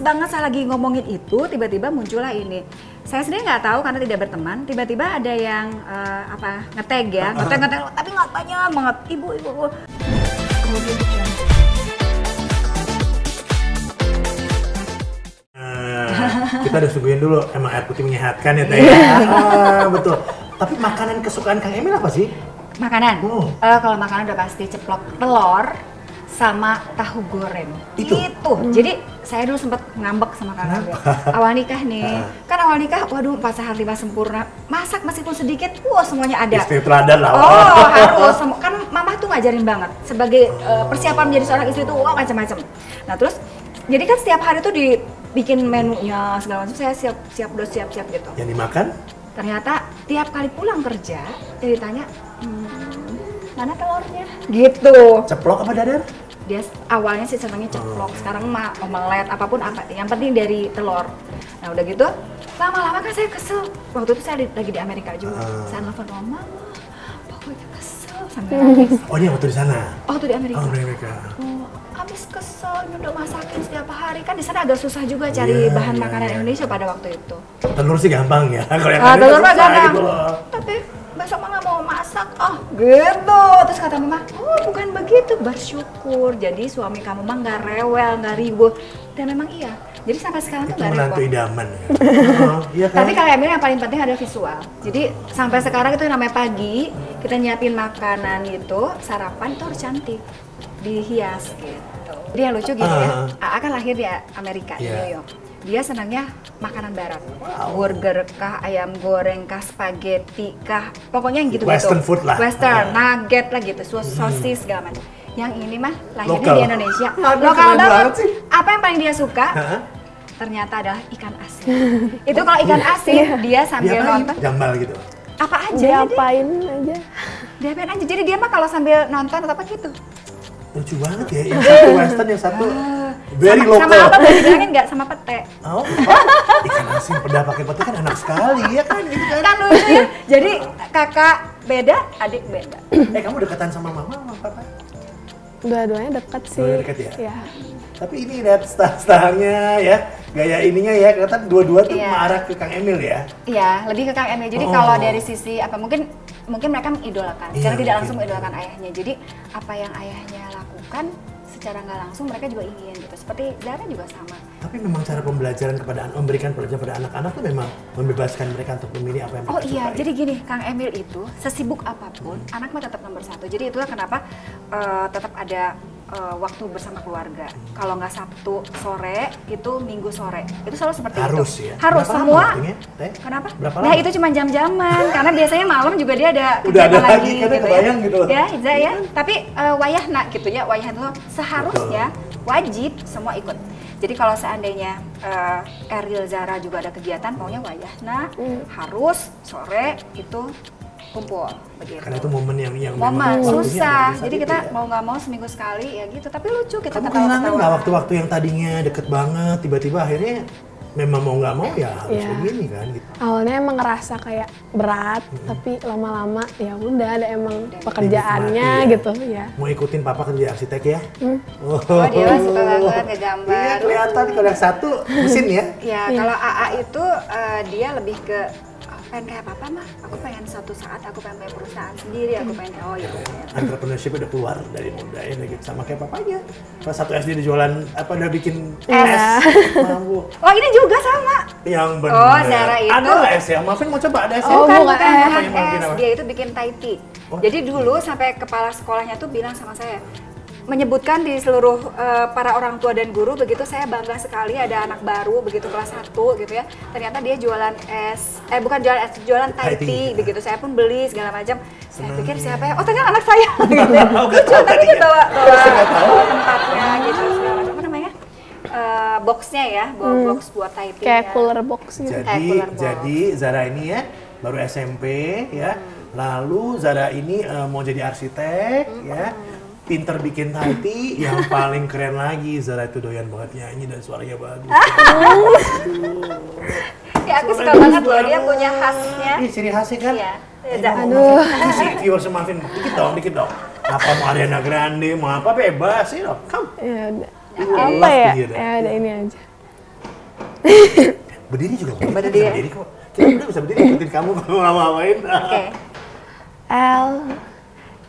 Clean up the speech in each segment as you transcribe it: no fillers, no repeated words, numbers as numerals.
banget saya lagi ngomongin itu, tiba-tiba muncullah ini. Saya sendiri nggak tahu karena tidak berteman. Tiba-tiba ada yang nge-tag ya, nge-tag, tapi nggak banyak banget. Ibu. Kita udah suguhin dulu, emang air putih menyehatkan ya Teh. Betul. Tapi makanan kesukaan Kang Emil apa sih? Makanan? Kalau makanan udah pasti ceplok telur sama tahu goreng. Itu. Jadi saya dulu sempat ngambek sama Kang Emil. Awal nikah nih, kan awal nikah, waduh 4 sehat 5 sempurna. Masak meskipun sedikit, semuanya ada. Istri teladan lah. Harus. Kan mama tuh ngajarin banget. Sebagai persiapan menjadi seorang istri tuh macam-macam. Nah terus, jadi kan setiap hari tuh dibikin menunya segala macam. Saya siap gitu. Yang dimakan? Ternyata tiap kali pulang kerja, dia ditanya, mana telurnya? Gitu. Ceplok apa dadar? Dia awalnya sih senangnya ceplok, sekarang mah omelet, apapun apa. Yang penting dari telur. Nah udah gitu, lama-lama kan saya kesel. Waktu itu saya lagi di Amerika juga. Saya nelfon mama, pokoknya kesel sampai nangis. Oh dia waktu di sana? Waktu di Amerika. Oh di Amerika. Habis kesel, ini udah masakin setiap hari. Kan di sana agak susah juga cari bahan makanan Indonesia pada waktu itu. Telur sih gampang ya, kalau yang telur mah gampang. Gitu tapi besok mah nggak mau masak, gitu. Terus kata mama, bukan begitu, bersyukur. Jadi suami kamu mah nggak rewel, nggak ribut. Dan memang iya. Jadi sampai sekarang tuh nggak rewel. Itu menantu idaman ya. Iya kan? Tapi kalau Emil yang paling penting adalah visual. Jadi sampai sekarang itu namanya pagi, kita nyiapin makanan itu, sarapan itu harus cantik, dihias gitu. Jadi yang lucu gini ya, AA kan lahir di Amerika, di New York. Dia senangnya makanan barat, burger kah, ayam goreng kah, spaghetti kah, pokoknya yang gitu-gitu. Western food lah. Western, nugget lah gitu, sosis segala macam. Yang ini mah lahirnya Lokal. di Indonesia. Aduh, Lokal keren banget. sih. Apa yang paling dia suka? Ternyata adalah ikan asin. Itu kalau ikan asin dia sambil nonton. Jambal gitu. Apa aja? Diapain aja. Diapain aja. Jadi dia mah kalau sambil nonton atau apa gitu. Lucu banget ya, yang satu western, yang satu very local. Sama apa boleh dibilangin nggak? Sama pete. Oh, ikan asin pedas pakai pete kan enak sekali ya kan gitu kan. Kan lucu ya. Jadi kakak beda, adik beda. Kamu dekatan sama mama sama papa? Dua-duanya dekat sih. Dua-duanya dekat ya? Iya. Tapi ini lihat stylenya ya, gaya ininya ya, kelihatan dua-dua tuh mengarah ke Kang Emil ya? Iya, lebih ke Kang Emil. Jadi kalau dari sisi apa mungkin mereka mengidolakan, secara tidak langsung mengidolakan ayahnya. Jadi apa yang ayahnya lakukan secara nggak langsung mereka juga ingin gitu. Seperti Zara juga sama. Tapi memang cara pembelajaran memberikan pelajaran pada anak-anak tuh memang membebaskan mereka untuk memilih apa yang mereka sukai. Jadi gini, Kang Emil itu sesibuk apapun, anak mah tetap nomor 1. Jadi itulah kenapa tetap ada waktu bersama keluarga. Kalau nggak Sabtu sore, itu Minggu sore. Itu selalu seperti harus itu. Ya? Harus berapa semua. Kenapa? Berapa lama? Nah itu cuma jam-jaman, karena biasanya malam juga dia ada udah ada lagi kan gitu kebayang gitu. Ya, Iza ya. Tapi wayahna gitu ya, wayah itu seharusnya wajib semua ikut. Jadi kalau seandainya Eril Zara juga ada kegiatan, maunya wayahna harus sore itu kumpul begitu. Karena itu momen yang momen susah. Jadi kita ya? mau nggak mau seminggu sekali ya gitu. Tapi lucu kita kamu kehilangan nggak waktu-waktu yang tadinya deket banget, tiba-tiba akhirnya memang mau nggak mau ya harus begini kan gitu. Awalnya emang ngerasa kayak berat, tapi lama-lama ya udah ada emang pekerjaannya gitu ya. Mau ikutin papa kerja arsitek ya? Oh dia suka banget ngegambar. Iya kelihatan kalau yang satu mesin ya. Ya kalau AA itu dia lebih ke pengen kayak papa mah, aku pengen suatu saat aku pengen punya perusahaan sendiri, aku pengen ya. Entrepreneurship udah keluar dari muda ya gitu sama kayak papanya. Pas satu SD dijualan udah bikin es. Mampu. Oh ini juga sama. Yang benar. Oh Zara itu. Ada nggak es ya? Maafin mau coba ada es ya? Bukan es. Dia itu bikin Thai tea. Jadi dulu sampai kepala sekolahnya tuh bilang sama saya, menyebutkan di seluruh para orang tua dan guru begitu, saya bangga sekali ada anak baru begitu kelas 1 gitu ya. Ternyata dia jualan es, bukan jualan es, jualan Thai tea begitu. Saya pun beli segala macam. Saya pikir siapa ya? Oh ternyata anak saya gitu ya. Lucu, tapi dia bawa tempatnya gitu segala macam. Apa namanya? Boxnya ya, box buat Thai tea. Kayak cooler box gitu. Jadi Zara ini ya baru SMP ya. Lalu Zara ini mau jadi arsitek ya. Pinter bikin Thai tea, yang paling keren lagi Zara itu doyan banget nyanyi dan suaranya bagus. Ya aku suka banget loh, dia punya khasnya. Ih, ciri khasnya kan? Iya. Aduh. Si viewers maafin, dikit dong. Apa mau Ariana Grande, mau apa bebas sih dong. Come. Ya udah. I Apa love ya? to hear that. Ya udah ini aja. Berdiri juga boleh. Berdiri. Bisa berdiri kok. Kita bisa berdiri ikutin kamu kalau ngapain. Oke. L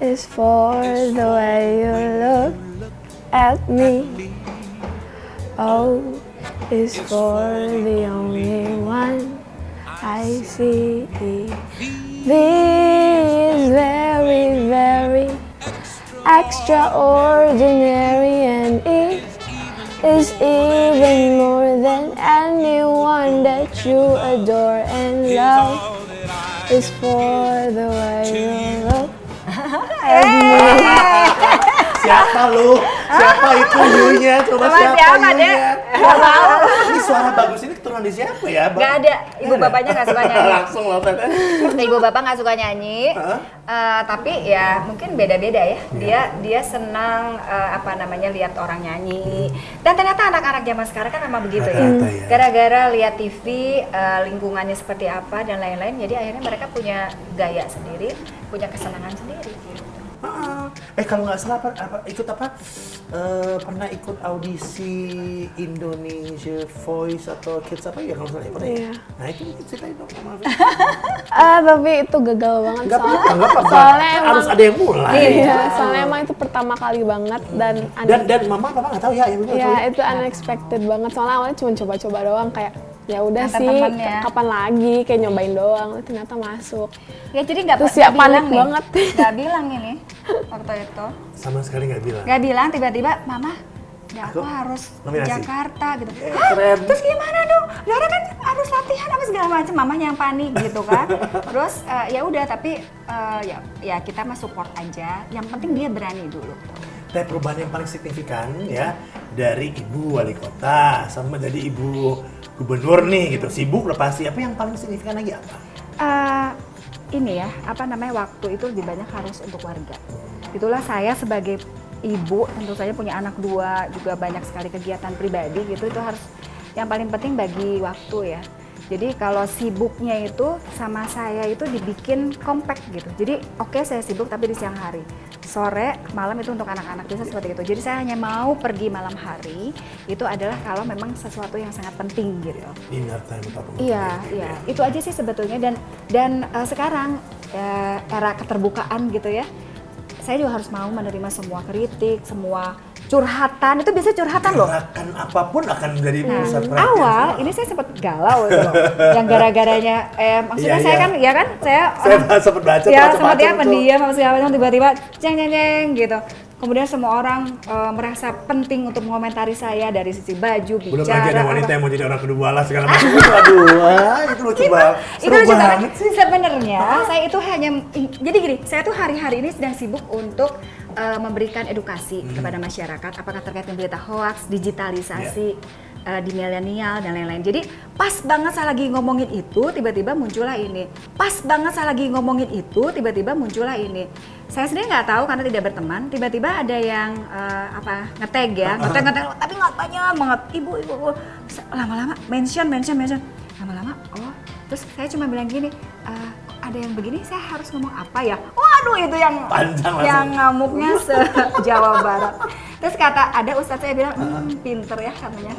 is for the way you look at me. O is for the only one I see. V is very, very extraordinary, and E is even more than anyone that you adore, and love is for the way you look at me. Siapa lu? Siapa itu you-nya? Coba Sama siapa, you-nya? Dek? Nggak tahu. Ini suara bagus ini keturunan di siapa ya? Nggak ada, ibu bapaknya nggak suka nyanyi. Langsung loh Teteh. Ibu bapak nggak suka nyanyi, tapi ya mungkin beda-beda ya. Dia senang lihat orang nyanyi. Dan ternyata anak-anak zaman sekarang kan memang begitu ya. Rata-rata ya. Gara-gara lihat TV, lingkungannya seperti apa dan lain-lain, jadi akhirnya mereka punya gaya sendiri, punya kesenangan sendiri. Gitu. Kalau nggak salah pernah ikut audisi Indonesia Voice atau Kids apa ya kalau salah pernah. Iya. Nah itu ceritain dong maaf. Tapi itu gagal banget Nggak apa-apa. soalnya emang, Harus ada yang mulai. iya, soalnya emang itu pertama kali banget Dan mama papa nggak tahu ya yang ya itu unexpected banget, soalnya awalnya cuma coba-coba doang kayak ya udah Kata sih temennya. kapan lagi kayak nyobain doang, ternyata masuk. Ya jadi nggak Terus ya panik nih, banget. nggak bilang ini waktu itu. sama sekali nggak bilang. Nggak bilang, tiba-tiba mama, ya aku Aku harus ke nominasi. Jakarta gitu. Keren. Terus gimana dong? Zara kan harus latihan apa segala macam, mamanya yang panik gitu kan. Terus ya udah, tapi ya kita mah support aja. Yang penting dia berani dulu. Tapi perubahan yang paling signifikan ya dari ibu wali kota sama jadi ibu gubernur nih gitu, sibuk udah pasti. Apa yang paling signifikan lagi apa? Ini ya, waktu itu lebih banyak harus untuk warga. Itulah saya sebagai ibu, tentu saja punya anak 2, juga banyak sekali kegiatan pribadi gitu, itu harus yang paling penting bagi waktu ya. Jadi kalau sibuknya itu sama saya itu dibikin compact gitu. Jadi oke, saya sibuk tapi di siang hari. Sore, malam itu untuk anak-anak, biasa seperti itu. Jadi saya hanya mau pergi malam hari, itu adalah kalau memang sesuatu yang sangat penting gitu. Inner time atau apa? Iya. Itu aja sih sebetulnya, dan sekarang era keterbukaan gitu ya. Saya juga harus mau menerima semua kritik, semua curhatan. Itu biasa curhatan loh. Gerakan apapun akan menjadi pusat perhatian. Awal ini saya sempat galau itu loh. Yang gara-garanya maksudnya saya kan saya sempat baca ya macam-macam sempat ya tuh. pendiam apa segala macam, tiba-tiba ceng gitu. Kemudian semua orang merasa penting untuk mengomentari saya dari sisi baju, bicara. Belum lagi ada wanita apa. yang mau jadi orang kedua lah segala macam. Aduh, itu lucu banget. Itu Seru lucu banget. banget sih. Sebenarnya saya itu hanya jadi gini, saya tuh hari-hari ini sedang sibuk untuk memberikan edukasi kepada masyarakat, apakah terkait dengan berita hoax, digitalisasi di milenial dan lain-lain. Jadi pas banget saya lagi ngomongin itu, tiba-tiba muncullah ini. Pas banget saya lagi ngomongin itu, tiba-tiba muncullah ini. Saya sendiri nggak tahu karena tidak berteman. Tiba-tiba ada yang nge-tag ya, nge-tag, tapi nggak banyak banget. Ibu. Lama-lama mention. Lama-lama, terus saya cuma bilang gini, ada yang begini, saya harus ngomong apa ya? Waduh, itu yang Panjang langsung. yang ngamuknya se-Jawa Barat. Terus ada ustadz saya bilang, pinter ya katanya.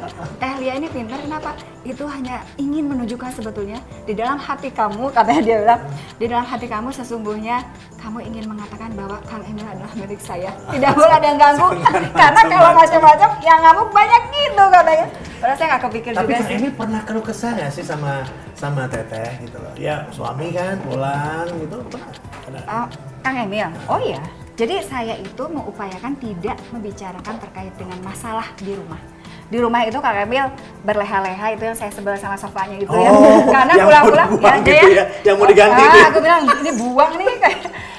Lia ini pinter, kenapa? Itu hanya ingin menunjukkan sebetulnya di dalam hati kamu, katanya dia bilang, di dalam hati kamu sesungguhnya kamu ingin mengatakan bahwa Kang Emil adalah milik saya. Tidak boleh ada yang ganggu, karena kalau macam-macam yang ngamuk banyak gitu katanya. Padahal saya nggak kepikir Tapi juga Kang sih. Emil pernah keluh kesah nggak sih sama Teteh gitu loh? Ya suami kan pulang gitu pernah? Kang Emil, oh iya. Jadi saya itu mengupayakan tidak membicarakan terkait dengan masalah di rumah. Di rumah itu Kang Emil berleha-leha, itu yang saya sebel sama sofanya itu ya. Karena yang pulang-pulang mau dibuang dia, gitu ya, yang mau diganti nih. Aku bilang ini buang nih.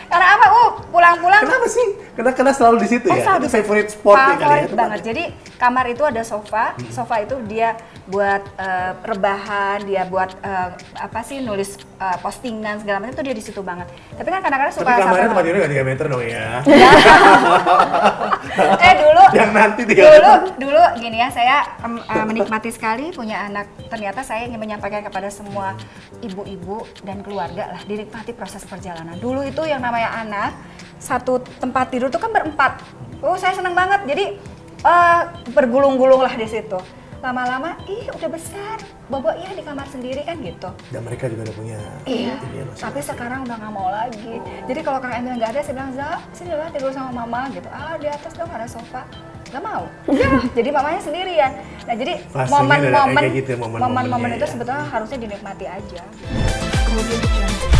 Karena apa? Pulang-pulang. Kenapa sih? Karena selalu di situ ya. Selalu Itu di situ. favorite spot ya kali ya. Favorit banget. Jadi kamar itu ada sofa itu dia buat rebahan, dia buat nulis postingan segala macam, itu dia di situ banget. Tapi kan kadang-kadang suka Tapi kamarnya sampai tempat tidurnya nggak 3 meter dong ya. dulu Yang nanti 3 meter. dulu gini ya, saya menikmati sekali punya anak. Ternyata saya ingin menyampaikan kepada semua ibu-ibu dan keluarga lah, dinikmati proses perjalanan. Dulu itu yang namanya anak, satu tempat tidur tuh kan berempat. Saya seneng banget. Jadi bergulung-gulung lah di situ. lama-lama, ih udah besar, bobo ya di kamar sendiri kan gitu. Dan mereka juga udah punya. Iya, ini ya, tapi sekarang udah nggak mau lagi. Jadi kalau Kang Emil nggak ada, saya bilang, Za, sini lah tidur sama mama gitu. Ah, di atas dong ada sofa. Nggak mau. Ya, jadi mamanya sendirian. Nah, jadi Fasenya momen-momen kayak gitu, momen-momennya momen-momen itu ya. sebetulnya harusnya dinikmati aja. Kemudian